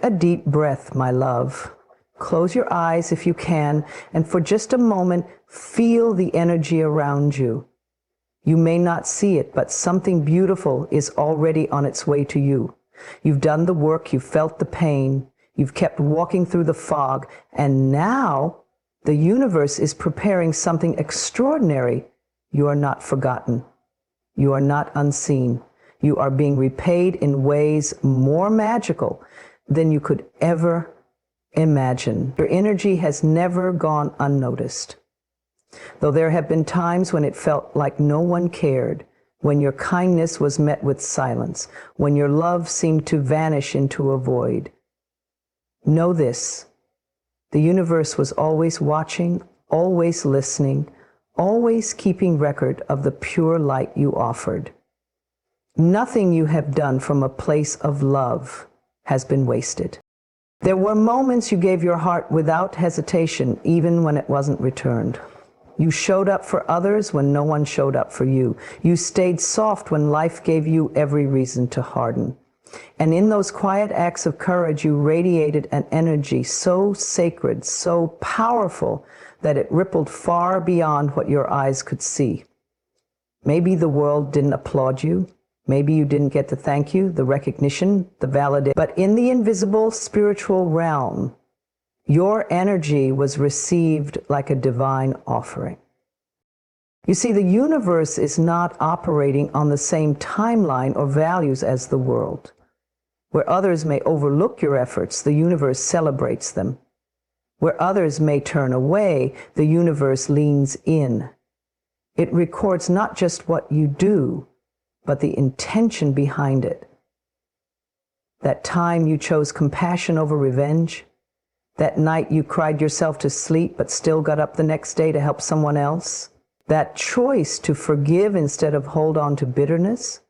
a deep breath, my love. Close your eyes if you can, and for just a moment, feel the energy around you. You may not see it, but something beautiful is already on its way to you. You've done the work, you've felt the pain, you've kept walking through the fog, and now the universe is preparing something extraordinary. You are not forgotten. You are not unseen. You are being repaid in ways more magical than you could ever imagine. Your energy has never gone unnoticed. Though there have been times when it felt like no one cared, when your kindness was met with silence, when your love seemed to vanish into a void. Know this: the universe was always watching, always listening, always keeping record of the pure light you offered. Nothing you have done from a place of love has been wasted. There were moments you gave your heart without hesitation, even when it wasn't returned. You showed up for others when no one showed up for you. You stayed soft when life gave you every reason to harden. And in those quiet acts of courage, you radiated an energy so sacred, so powerful, that it rippled far beyond what your eyes could see. Maybe the world didn't applaud you. Maybe you didn't get the thank you, the recognition, the validation. But in the invisible spiritual realm, your energy was received like a divine offering. You see, the universe is not operating on the same timeline or values as the world. Where others may overlook your efforts, the universe celebrates them. Where others may turn away, the universe leans in. It records not just what you do, but the intention behind it. That time you chose compassion over revenge, that night you cried yourself to sleep but still got up the next day to help someone else, that choice to forgive instead of hold on to bitterness,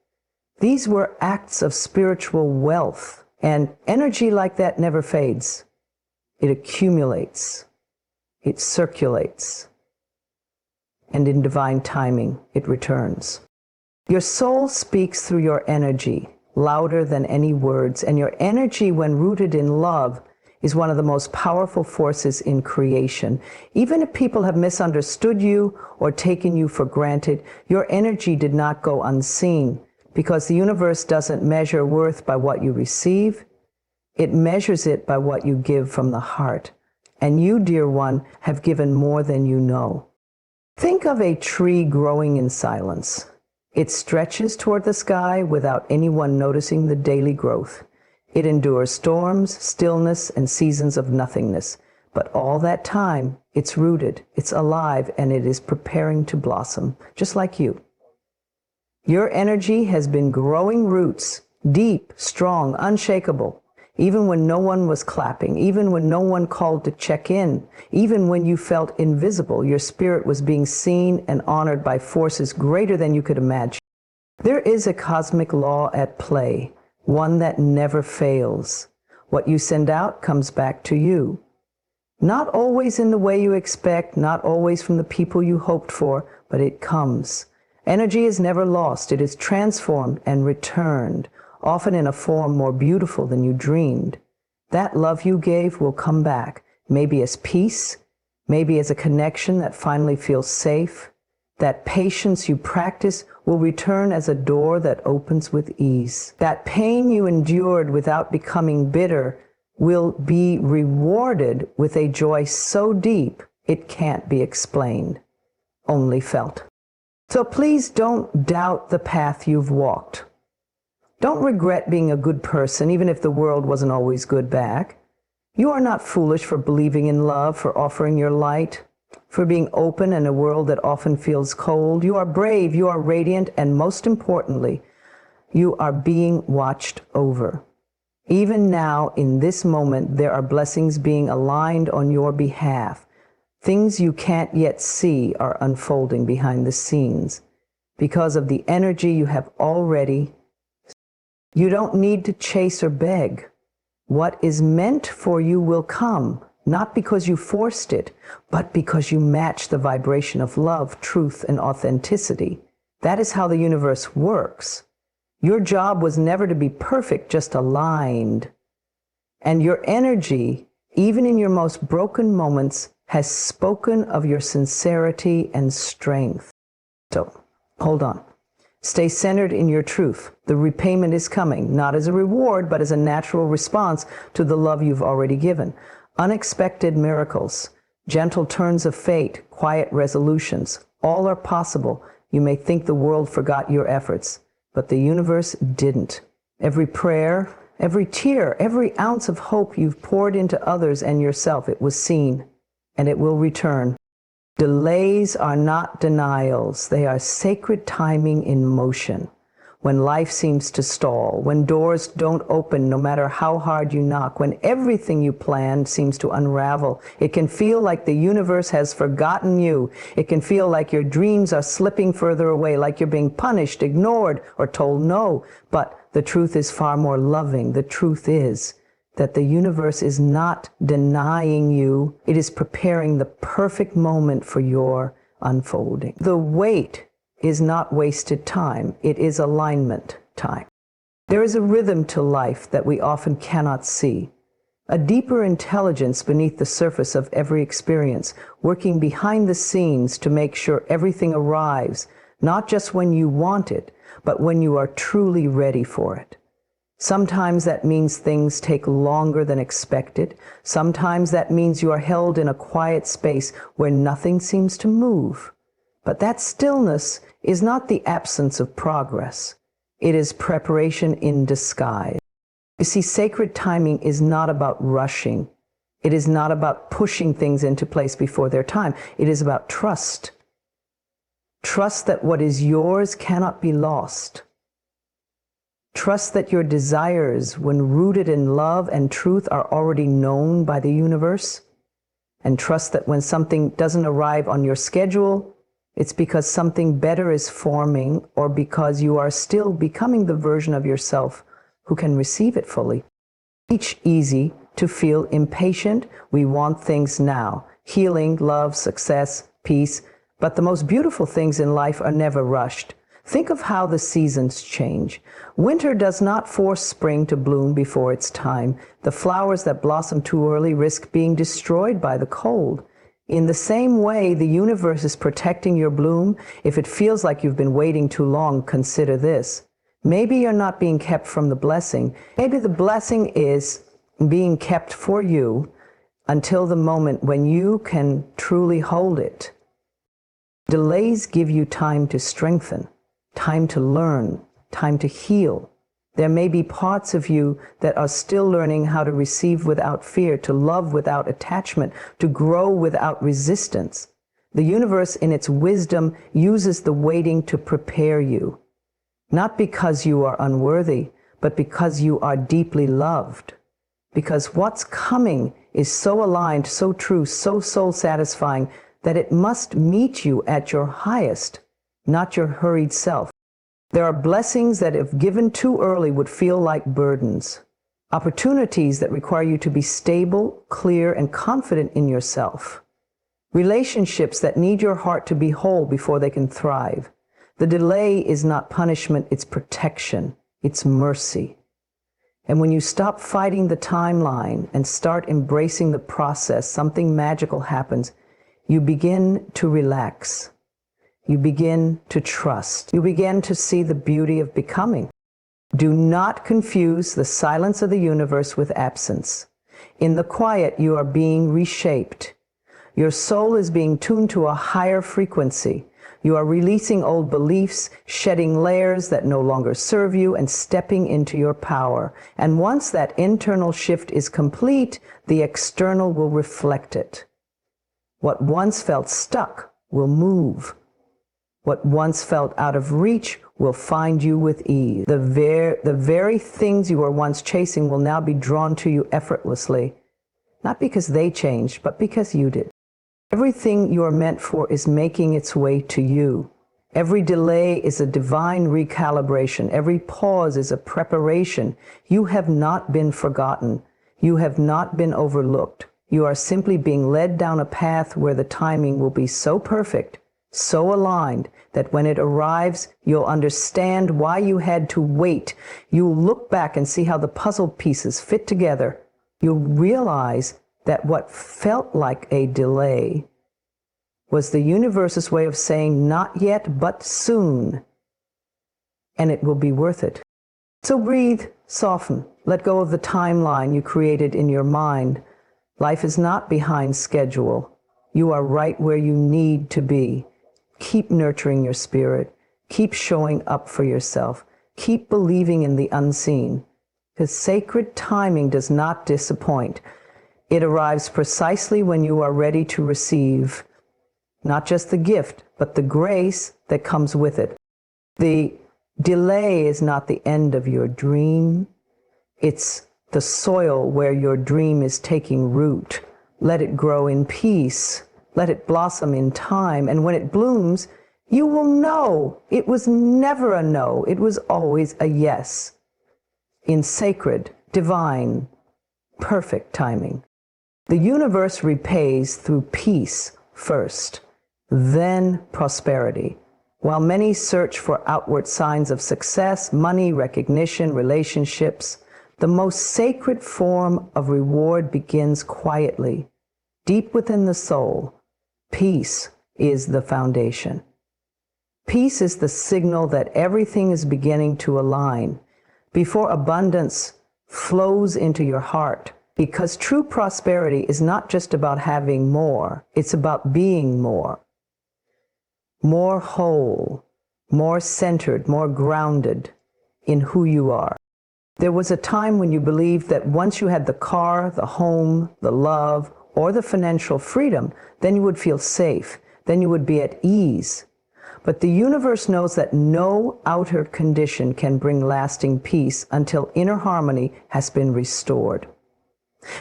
these were acts of spiritual wealth, and energy like that never fades. It accumulates, it circulates, and in divine timing, it returns. Your soul speaks through your energy, louder than any words, and your energy, when rooted in love, is one of the most powerful forces in creation. Even if people have misunderstood you or taken you for granted, your energy did not go unseen, because the universe doesn't measure worth by what you receive. It measures it by what you give from the heart. And you, dear one, have given more than you know. Think of a tree growing in silence. It stretches toward the sky without anyone noticing the daily growth. It endures storms, stillness, and seasons of nothingness. But all that time, it's rooted, it's alive, and it is preparing to blossom, just like you. Your energy has been growing roots, deep, strong, unshakable, even when no one was clapping, even when no one called to check in, even when you felt invisible, your spirit was being seen and honored by forces greater than you could imagine. There is a cosmic law at play, one that never fails. What you send out comes back to you. Not always in the way you expect, not always from the people you hoped for, but it comes. Energy is never lost. It is transformed and returned, often in a form more beautiful than you dreamed. That love you gave will come back, maybe as peace, maybe as a connection that finally feels safe. That patience you practice will return as a door that opens with ease. That pain you endured without becoming bitter will be rewarded with a joy so deep it can't be explained, only felt. So please don't doubt the path you've walked. Don't regret being a good person, even if the world wasn't always good back. You are not foolish for believing in love, for offering your light, for being open in a world that often feels cold. You are brave, you are radiant, and most importantly, you are being watched over. Even now, in this moment, there are blessings being aligned on your behalf. Things you can't yet see are unfolding behind the scenes because of the energy you have already. You don't need to chase or beg. What is meant for you will come, not because you forced it, but because you match the vibration of love, truth, and authenticity. That is how the universe works. Your job was never to be perfect, just aligned. And your energy, even in your most broken moments, has spoken of your sincerity and strength. So, hold on. Stay centered in your truth. The repayment is coming, not as a reward, but as a natural response to the love you've already given. Unexpected miracles, gentle turns of fate, quiet resolutions, all are possible. You may think the world forgot your efforts, but the universe didn't. Every prayer, every tear, every ounce of hope you've poured into others and yourself, it was seen, and it will return. Delays are not denials. They are sacred timing in motion. When life seems to stall, when doors don't open no matter how hard you knock, when everything you planned seems to unravel, it can feel like the universe has forgotten you. It can feel like your dreams are slipping further away, like you're being punished, ignored, or told no. But the truth is far more loving. The truth is that the universe is not denying you. It is preparing the perfect moment for your unfolding. The wait is not wasted time. It is alignment time. There is a rhythm to life that we often cannot see, a deeper intelligence beneath the surface of every experience, working behind the scenes to make sure everything arrives, not just when you want it, but when you are truly ready for it. Sometimes that means things take longer than expected. Sometimes that means you are held in a quiet space where nothing seems to move. But that stillness is not the absence of progress. It is preparation in disguise. You see, sacred timing is not about rushing. It is not about pushing things into place before their time. It is about trust. Trust that what is yours cannot be lost. Trust that your desires, when rooted in love and truth, are already known by the universe. And trust that when something doesn't arrive on your schedule, it's because something better is forming, or because you are still becoming the version of yourself who can receive it fully. It's easy to feel impatient. We want things now. Healing, love, success, peace. But the most beautiful things in life are never rushed. Think of how the seasons change. Winter does not force spring to bloom before its time. The flowers that blossom too early risk being destroyed by the cold. In the same way, the universe is protecting your bloom. If it feels like you've been waiting too long, consider this. Maybe you're not being kept from the blessing. Maybe the blessing is being kept for you until the moment when you can truly hold it. Delays give you time to strengthen, time to learn, time to heal. There may be parts of you that are still learning how to receive without fear, to love without attachment, to grow without resistance. The universe, in its wisdom, uses the waiting to prepare you, not because you are unworthy, but because you are deeply loved. Because what's coming is so aligned, so true, so soul-satisfying, that it must meet you at your highest, not your hurried self. There are blessings that, if given too early, would feel like burdens. Opportunities that require you to be stable, clear, and confident in yourself. Relationships that need your heart to be whole before they can thrive. The delay is not punishment, it's protection, it's mercy. And when you stop fighting the timeline and start embracing the process, something magical happens. You begin to relax. You begin to trust. You begin to see the beauty of becoming. Do not confuse the silence of the universe with absence. In the quiet, you are being reshaped. Your soul is being tuned to a higher frequency. You are releasing old beliefs, shedding layers that no longer serve you, and stepping into your power. And once that internal shift is complete, the external will reflect it. What once felt stuck will move. What once felt out of reach will find you with ease. The very things you were once chasing will now be drawn to you effortlessly, not because they changed, but because you did. Everything you are meant for is making its way to you. Every delay is a divine recalibration. Every pause is a preparation. You have not been forgotten. You have not been overlooked. You are simply being led down a path where the timing will be so perfect, so aligned, that when it arrives, you'll understand why you had to wait. You'll look back and see how the puzzle pieces fit together, You'll realize that what felt like a delay was the universe's way of saying not yet, but soon, and it will be worth it. So breathe, soften, let go of the timeline you created in your mind. Life is not behind schedule. You are right where you need to be. Keep nurturing your spirit. Keep showing up for yourself. Keep believing in the unseen, because sacred timing does not disappoint. It arrives precisely when you are ready to receive not just the gift, but the grace that comes with it. The delay is not the end of your dream. It's the soil where your dream is taking root. Let it grow in peace. Let it blossom in time. And when it blooms, you will know it was never a no. It was always a yes. In sacred, divine, perfect timing. The universe repays through peace first, then prosperity. While many search for outward signs of success, money, recognition, relationships, the most sacred form of reward begins quietly, deep within the soul. Peace is the foundation. Peace is the signal that everything is beginning to align before abundance flows into your heart. Because true prosperity is not just about having more, it's about being more. More whole, more centered, more grounded in who you are. There was a time when you believed that once you had the car, the home, the love, or the financial freedom, then you would feel safe, then you would be at ease. But the universe knows that no outer condition can bring lasting peace until inner harmony has been restored.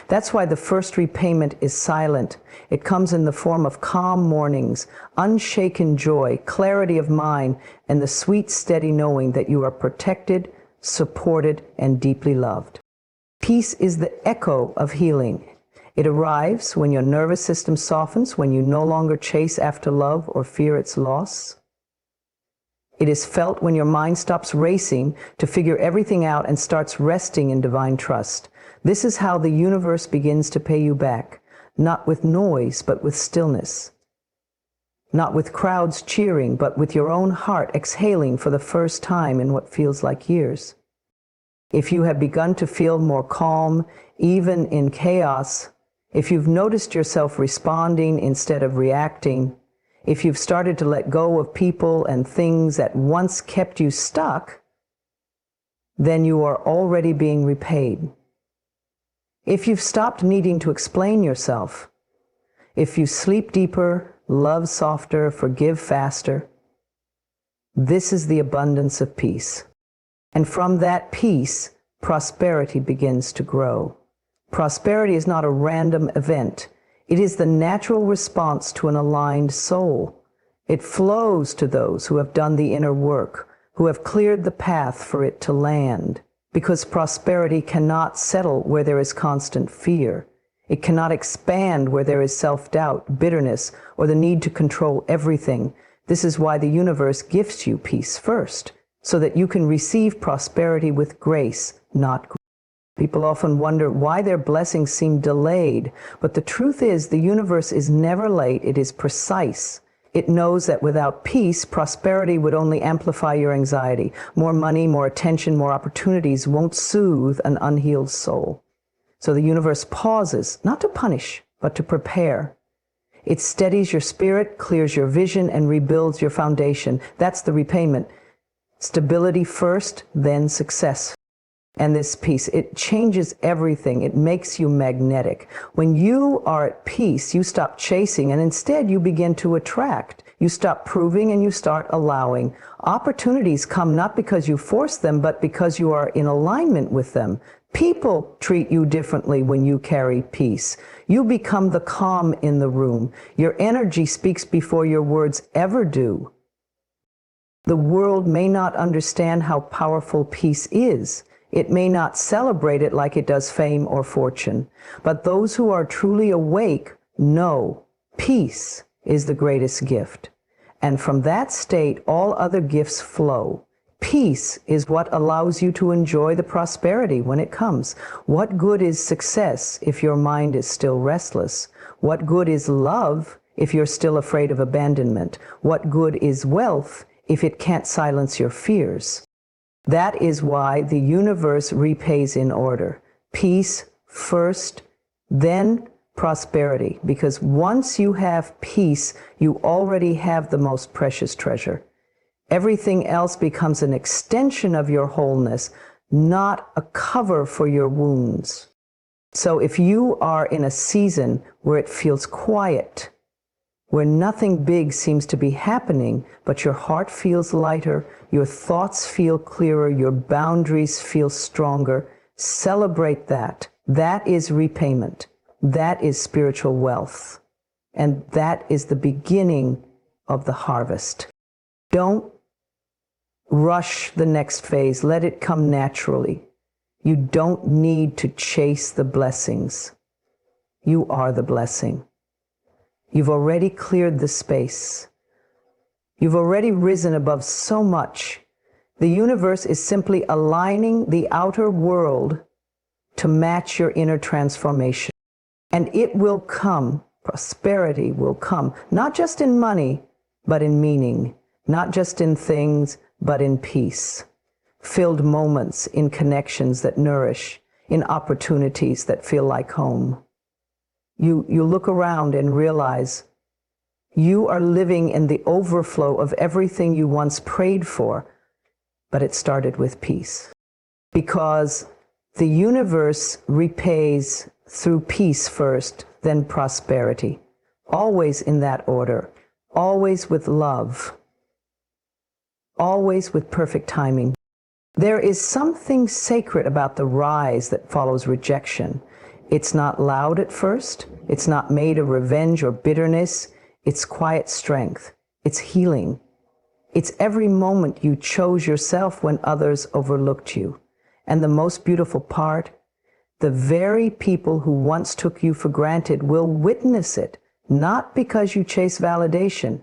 That's why the first repayment is silent. It comes in the form of calm mornings, unshaken joy, clarity of mind, and the sweet, steady knowing that you are protected, supported, and deeply loved. Peace is the echo of healing. It arrives when your nervous system softens, when you no longer chase after love or fear its loss. It is felt when your mind stops racing to figure everything out and starts resting in divine trust. This is how the universe begins to pay you back, not with noise, but with stillness. Not with crowds cheering, but with your own heart exhaling for the first time in what feels like years. If you have begun to feel more calm, even in chaos, if you've noticed yourself responding instead of reacting, if you've started to let go of people and things that once kept you stuck, then you are already being repaid. If you've stopped needing to explain yourself, if you sleep deeper, love softer, forgive faster, this is the abundance of peace. And from that peace, prosperity begins to grow. Prosperity is not a random event. It is the natural response to an aligned soul. It flows to those who have done the inner work, who have cleared the path for it to land. Because prosperity cannot settle where there is constant fear. It cannot expand where there is self-doubt, bitterness, or the need to control everything. This is why the universe gifts you peace first, so that you can receive prosperity with grace, not grief. People often wonder why their blessings seem delayed, but the truth is the universe is never late, it is precise. It knows that without peace, prosperity would only amplify your anxiety. More money, more attention, more opportunities won't soothe an unhealed soul. So the universe pauses, not to punish, but to prepare. It steadies your spirit, clears your vision, and rebuilds your foundation. That's the repayment. Stability first, then success. And this peace, it changes everything. It makes you magnetic. When you are at peace, you stop chasing and instead you begin to attract. You stop proving and you start allowing. Opportunities come not because you force them, but because you are in alignment with them. People treat you differently when you carry peace. You become the calm in the room. Your energy speaks before your words ever do. The world may not understand how powerful peace is. It may not celebrate it like it does fame or fortune, but those who are truly awake know peace is the greatest gift. And from that state, all other gifts flow. Peace is what allows you to enjoy the prosperity when it comes. What good is success if your mind is still restless? What good is love if you're still afraid of abandonment? What good is wealth if it can't silence your fears? That is why the universe repays in order. Peace first, then prosperity. Because once you have peace, you already have the most precious treasure. Everything else becomes an extension of your wholeness, not a cover for your wounds. So if you are in a season where it feels quiet, where nothing big seems to be happening, but your heart feels lighter, your thoughts feel clearer, your boundaries feel stronger, celebrate that. That is repayment. That is spiritual wealth. And that is the beginning of the harvest. Don't rush the next phase. Let it come naturally. You don't need to chase the blessings. You are the blessing. You've already cleared the space. You've already risen above so much. The universe is simply aligning the outer world to match your inner transformation. And it will come. Prosperity will come, not just in money, but in meaning, not just in things, but in peace. Filled moments, in connections that nourish, in opportunities that feel like home. You look around and realize you are living in the overflow of everything you once prayed for, but it started with peace. Because the universe repays through peace first, then prosperity. Always in that order. Always with love. Always with perfect timing. There is something sacred about the rise that follows rejection. It's not loud at first. It's not made of revenge or bitterness. It's quiet strength. It's healing. It's every moment you chose yourself when others overlooked you. And the most beautiful part, the very people who once took you for granted will witness it, not because you chase validation,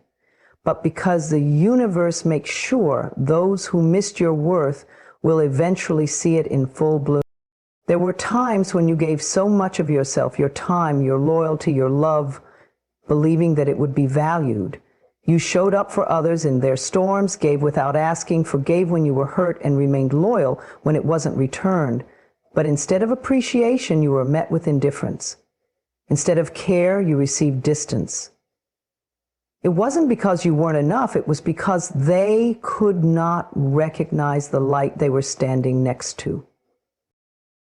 but because the universe makes sure those who missed your worth will eventually see it in full bloom. There were times when you gave so much of yourself, your time, your loyalty, your love, believing that it would be valued. You showed up for others in their storms, gave without asking, forgave when you were hurt, and remained loyal when it wasn't returned. But instead of appreciation, you were met with indifference. Instead of care, you received distance. It wasn't because you weren't enough, it was because they could not recognize the light they were standing next to.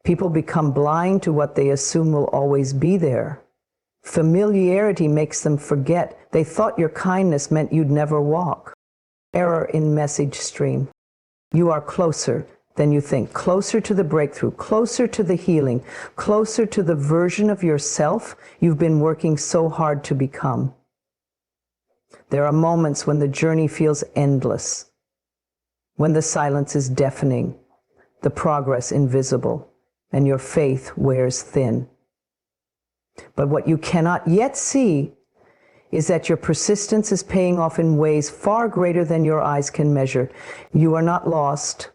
People become blind to what they assume will always be there. Familiarity makes them forget. They thought your kindness meant you'd never walk. Error in message stream. You are closer than you think, closer to the breakthrough, closer to the healing, closer to the version of yourself you've been working so hard to become. There are moments when the journey feels endless, when the silence is deafening, the progress invisible, and your faith wears thin. But what you cannot yet see is that your persistence is paying off in ways far greater than your eyes can measure. You are not lost.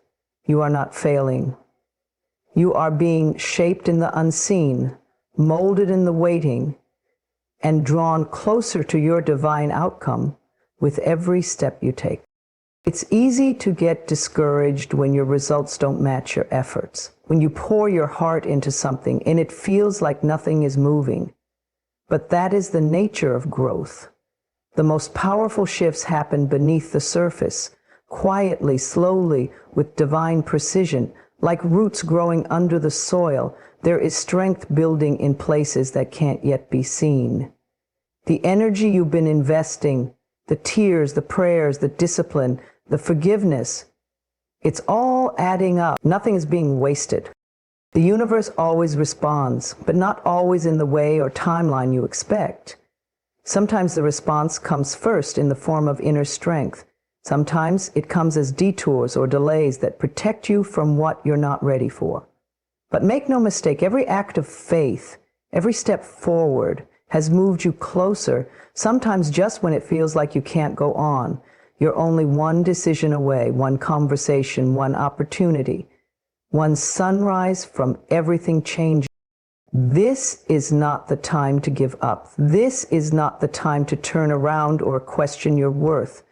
You are not failing. You are being shaped in the unseen, molded in the waiting, and drawn closer to your divine outcome with every step you take. It's easy to get discouraged when your results don't match your efforts, when you pour your heart into something and it feels like nothing is moving. But that is the nature of growth. The most powerful shifts happen beneath the surface, quietly, slowly, with divine precision. Like roots growing under the soil, there is strength building in places that can't yet be seen. The energy you've been investing, the tears, the prayers, the discipline, the forgiveness, it's all adding up. Nothing is being wasted. The universe always responds, but not always in the way or timeline you expect. Sometimes the response comes first in the form of inner strength. Sometimes it comes as detours or delays that protect you from what you're not ready for. But make no mistake, every act of faith, every step forward has moved you closer, sometimes just when it feels like you can't go on. You're only one decision away, one conversation, one opportunity, one sunrise from everything changing. This is not the time to give up. This is not the time to turn around or question your worth.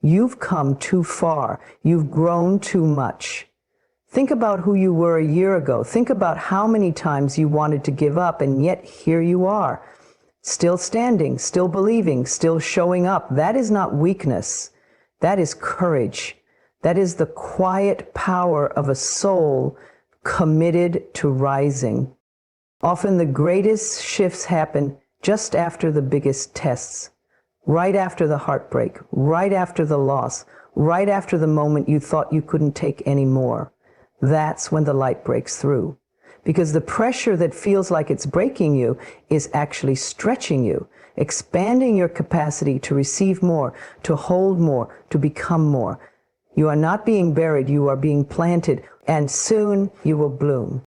You've come too far. You've grown too much. Think about who you were a year ago. Think about how many times you wanted to give up, and yet here you are, still standing, still believing, still showing up. That is not weakness. That is courage. That is the quiet power of a soul committed to rising. Often the greatest shifts happen just after the biggest tests, right after the heartbreak, right after the loss, right after the moment you thought you couldn't take any more. That's when the light breaks through. Because the pressure that feels like it's breaking you is actually stretching you, expanding your capacity to receive more, to hold more, to become more. You are not being buried, you are being planted, and soon you will bloom.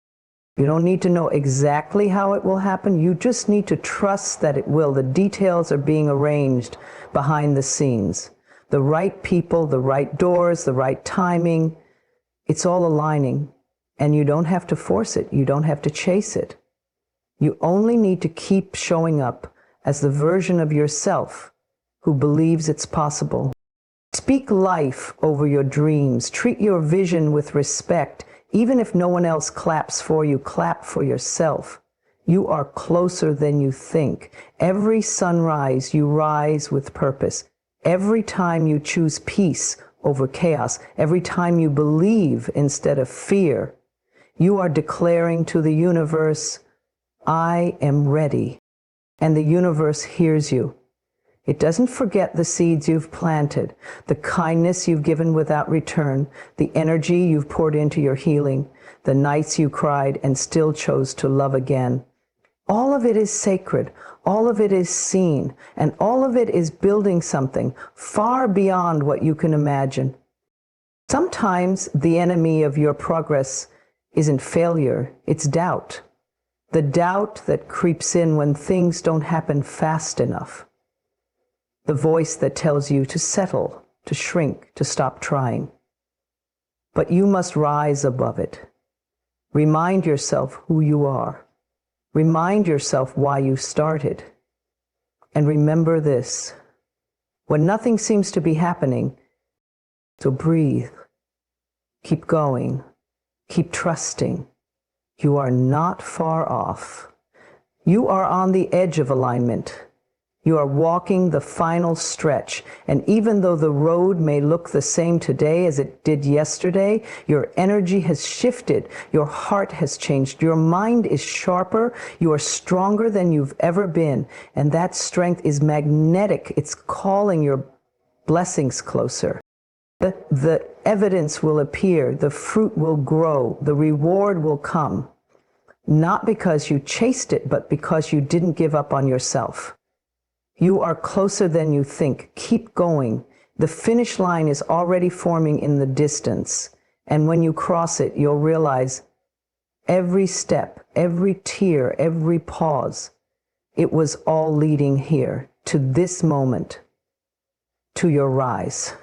You don't need to know exactly how it will happen. You just need to trust that it will. The details are being arranged behind the scenes. The right people, the right doors, the right timing. It's all aligning. And you don't have to force it. You don't have to chase it. You only need to keep showing up as the version of yourself who believes it's possible. Speak life over your dreams. Treat your vision with respect. Even if no one else claps for you, clap for yourself. You are closer than you think. Every sunrise, you rise with purpose. Every time you choose peace over chaos, every time you believe instead of fear, you are declaring to the universe, I am ready. And the universe hears you. It doesn't forget the seeds you've planted, the kindness you've given without return, the energy you've poured into your healing, the nights you cried and still chose to love again. All of it is sacred, all of it is seen, and all of it is building something far beyond what you can imagine. Sometimes the enemy of your progress isn't failure, it's doubt. The doubt that creeps in when things don't happen fast enough. The voice that tells you to settle, to shrink, to stop trying. But you must rise above it. Remind yourself who you are. Remind yourself why you started. And remember this, when nothing seems to be happening, so breathe, keep going, keep trusting. You are not far off. You are on the edge of alignment. You are walking the final stretch, and even though the road may look the same today as it did yesterday, your energy has shifted, your heart has changed, your mind is sharper, you are stronger than you've ever been, and that strength is magnetic. It's calling your blessings closer. The evidence will appear, the fruit will grow, the reward will come, not because you chased it, but because you didn't give up on yourself. You are closer than you think. Keep going. The finish line is already forming in the distance. And when you cross it, you'll realize every step, every tear, every pause, it was all leading here, to this moment, to your rise.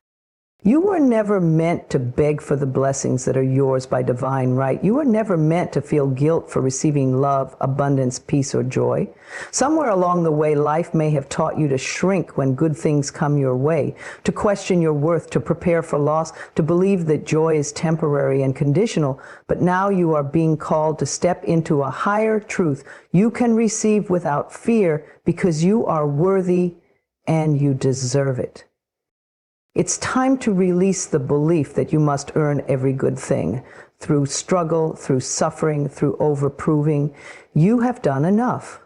You were never meant to beg for the blessings that are yours by divine right. You were never meant to feel guilt for receiving love, abundance, peace, or joy. Somewhere along the way, life may have taught you to shrink when good things come your way, to question your worth, to prepare for loss, to believe that joy is temporary and conditional. But now you are being called to step into a higher truth you can receive without fear because you are worthy and you deserve it. It's time to release the belief that you must earn every good thing. Through struggle, through suffering, through overproving, you have done enough.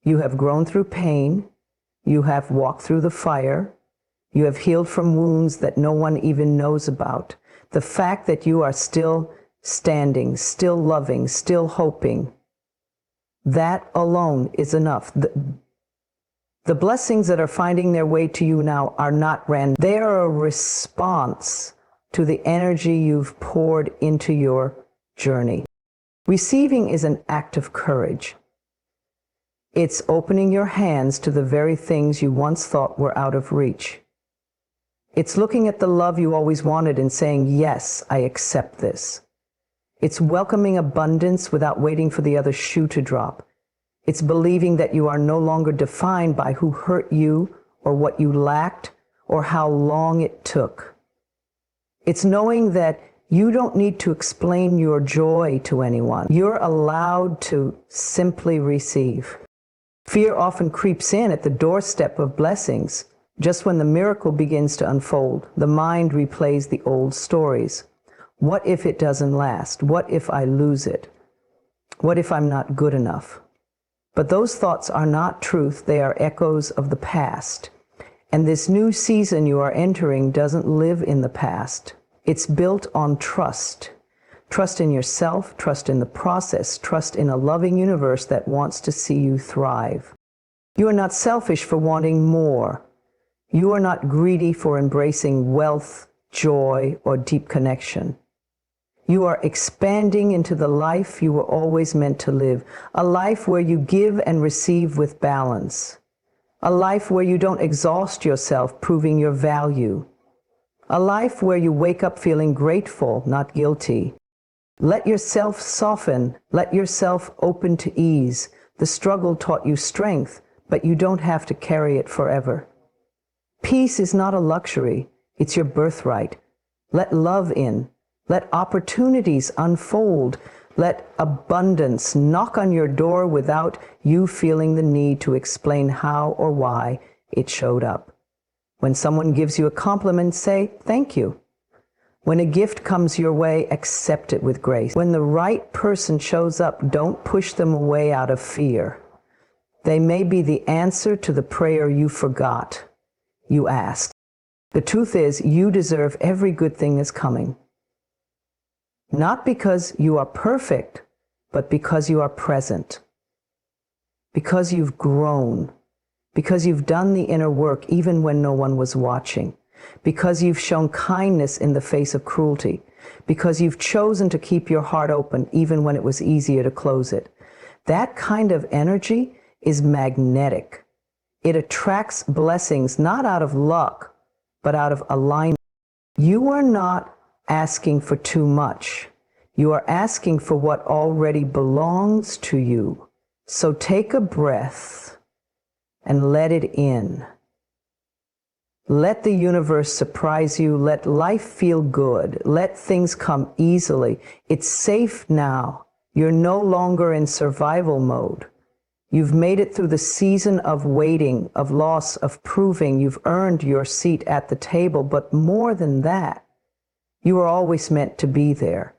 You have grown through pain. You have walked through the fire. You have healed from wounds that no one even knows about. The fact that you are still standing, still loving, still hoping, that alone is enough. The blessings that are finding their way to you now are not random. They are a response to the energy you've poured into your journey. Receiving is an act of courage. It's opening your hands to the very things you once thought were out of reach. It's looking at the love you always wanted and saying, yes, I accept this. It's welcoming abundance without waiting for the other shoe to drop. It's believing that you are no longer defined by who hurt you or what you lacked or how long it took. It's knowing that you don't need to explain your joy to anyone. You're allowed to simply receive. Fear often creeps in at the doorstep of blessings. Just when the miracle begins to unfold, the mind replays the old stories. What if it doesn't last? What if I lose it? What if I'm not good enough? But those thoughts are not truth. They are echoes of the past. And this new season you are entering doesn't live in the past. It's built on trust. Trust in yourself, trust in the process, trust in a loving universe that wants to see you thrive. You are not selfish for wanting more. You are not greedy for embracing wealth, joy, or deep connection. You are expanding into the life you were always meant to live, a life where you give and receive with balance, a life where you don't exhaust yourself proving your value, a life where you wake up feeling grateful, not guilty. Let yourself soften, let yourself open to ease. The struggle taught you strength, but you don't have to carry it forever. Peace is not a luxury, it's your birthright. Let love in. Let opportunities unfold. Let abundance knock on your door without you feeling the need to explain how or why it showed up. When someone gives you a compliment, say thank you. When a gift comes your way, accept it with grace. When the right person shows up, don't push them away out of fear. They may be the answer to the prayer you forgot you asked. The truth is, you deserve every good thing that's coming. Not because you are perfect, but because you are present. Because you've grown. Because you've done the inner work even when no one was watching. Because you've shown kindness in the face of cruelty. Because you've chosen to keep your heart open even when it was easier to close it. That kind of energy is magnetic. It attracts blessings not out of luck, but out of alignment. You are not asking for too much. You are asking for what already belongs to you. So take a breath and let it in. Let the universe surprise you. Let life feel good. Let things come easily. It's safe now. You're no longer in survival mode. You've made it through the season of waiting, of loss, of proving. You've earned your seat at the table, but more than that, you were always meant to be there.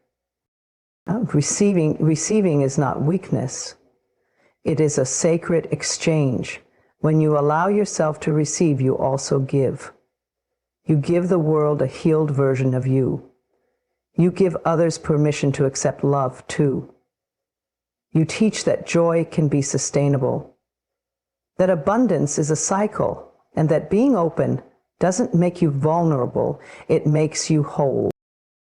Receiving is not weakness. It is a sacred exchange. When you allow yourself to receive, you also give. You give the world a healed version of you. You give others permission to accept love too. You teach that joy can be sustainable, that abundance is a cycle, and that being open doesn't make you vulnerable, it makes you whole.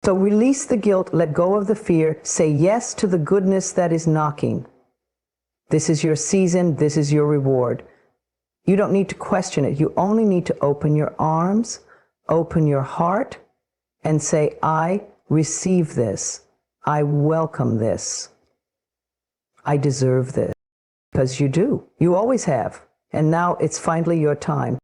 So release the guilt, let go of the fear, say yes to the goodness that is knocking. This is your season, this is your reward. You don't need to question it, you only need to open your arms, open your heart, and say, I receive this, I welcome this. I deserve this. Because you do. You always have. And now it's finally your time.